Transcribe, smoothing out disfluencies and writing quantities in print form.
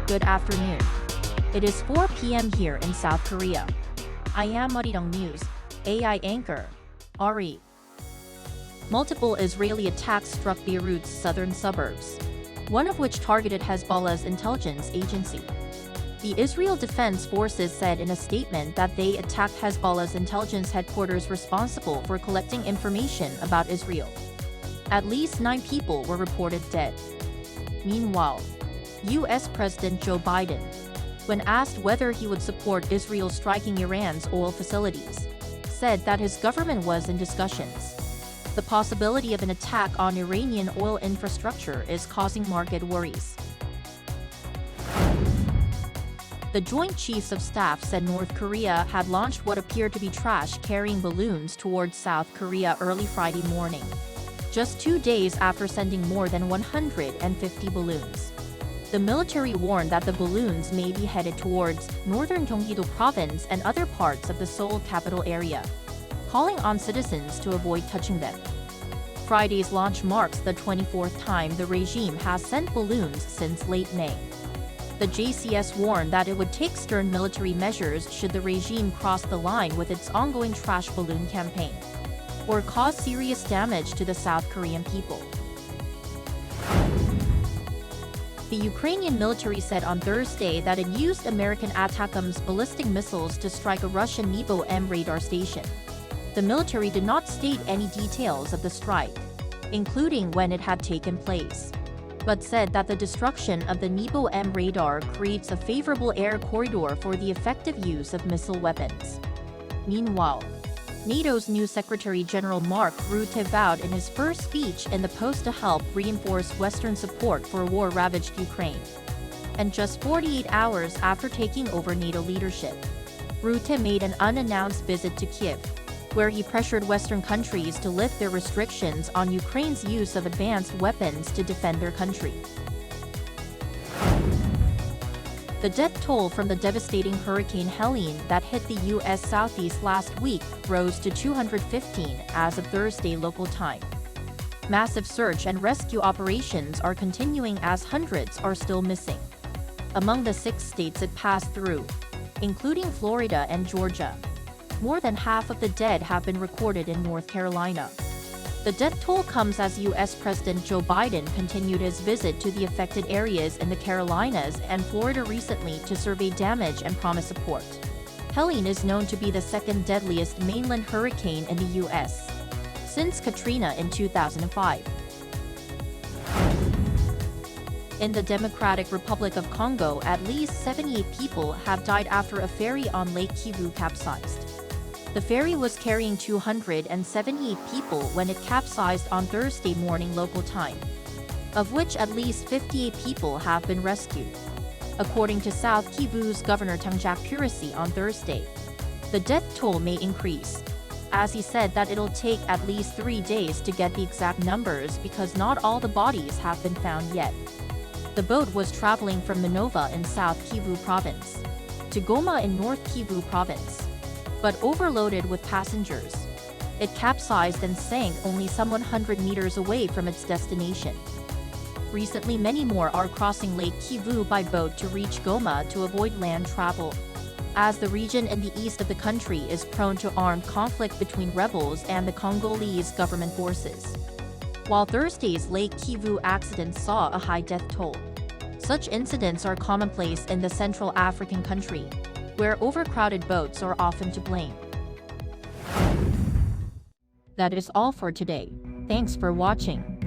Good afternoon. It is 4 p.m. here in South Korea. I am Arirang News, AI anchor, Ari. Multiple Israeli attacks struck Beirut's southern suburbs, one of which targeted Hezbollah's intelligence agency. The Israel Defense Forces said in a statement that they attacked Hezbollah's intelligence headquarters responsible for collecting information about Israel. At least 9 people were reported dead. Meanwhile, U.S. President Joe Biden, when asked whether he would support Israel striking Iran's oil facilities, said that his government was in discussions. The possibility of an attack on Iranian oil infrastructure is causing market worries. The Joint Chiefs of Staff said North Korea had launched what appeared to be trash-carrying balloons towards South Korea early Friday morning, just 2 days after sending more than 150 balloons. The military warned that the balloons may be headed towards northern Gyeonggi-do province and other parts of the Seoul capital area, calling on citizens to avoid touching them. Friday's launch marks the 24th time the regime has sent balloons since late May. The JCS warned that it would take stern military measures should the regime cross the line with its ongoing trash balloon campaign, or cause serious damage to the South Korean people. The Ukrainian military said on Thursday that it used American ATACMS ballistic missiles to strike a Russian Nebo-M radar station. The military did not state any details of the strike, including when it had taken place, but said that the destruction of the Nebo-M radar creates a favorable air corridor for the effective use of missile weapons. Meanwhile, NATO's new Secretary General Mark Rutte vowed in his first speech in the post to help reinforce Western support for war-ravaged Ukraine. And just 48 hours after taking over NATO leadership, Rutte made an unannounced visit to Kyiv, where he pressured Western countries to lift their restrictions on Ukraine's use of advanced weapons to defend their country. The death toll from the devastating Hurricane Helene that hit the U.S. Southeast last week rose to 215 as of Thursday local time. Massive search and rescue operations are continuing as hundreds are still missing. Among the 6 states it passed through, including Florida and Georgia, more than half of the dead have been recorded in North Carolina. The death toll comes as U.S. President Joe Biden continued his visit to the affected areas in the Carolinas and Florida recently to survey damage and promise support. Helene is known to be the second deadliest mainland hurricane in the U.S. since Katrina in 2005. In the Democratic Republic of Congo, at least 78 people have died after a ferry on Lake Kivu capsized. The ferry was carrying 278 people when it capsized on Thursday morning local time, of which at least 58 people have been rescued, according to South Kivu's Governor Tangjak Purisi on Thursday. The death toll may increase, as he said that it'll take at least 3 days to get the exact numbers because not all the bodies have been found yet. The boat was traveling from Minova in South Kivu province to Goma in North Kivu province, but overloaded with passengers. It capsized and sank only some 100 meters away from its destination. Recently, many more are crossing Lake Kivu by boat to reach Goma to avoid land travel, as the region in the east of the country is prone to armed conflict between rebels and the Congolese government forces. While Thursday's Lake Kivu accident saw a high death toll, such incidents are commonplace in the Central African country, where overcrowded boats are often to blame. That is all for today. Thanks for watching.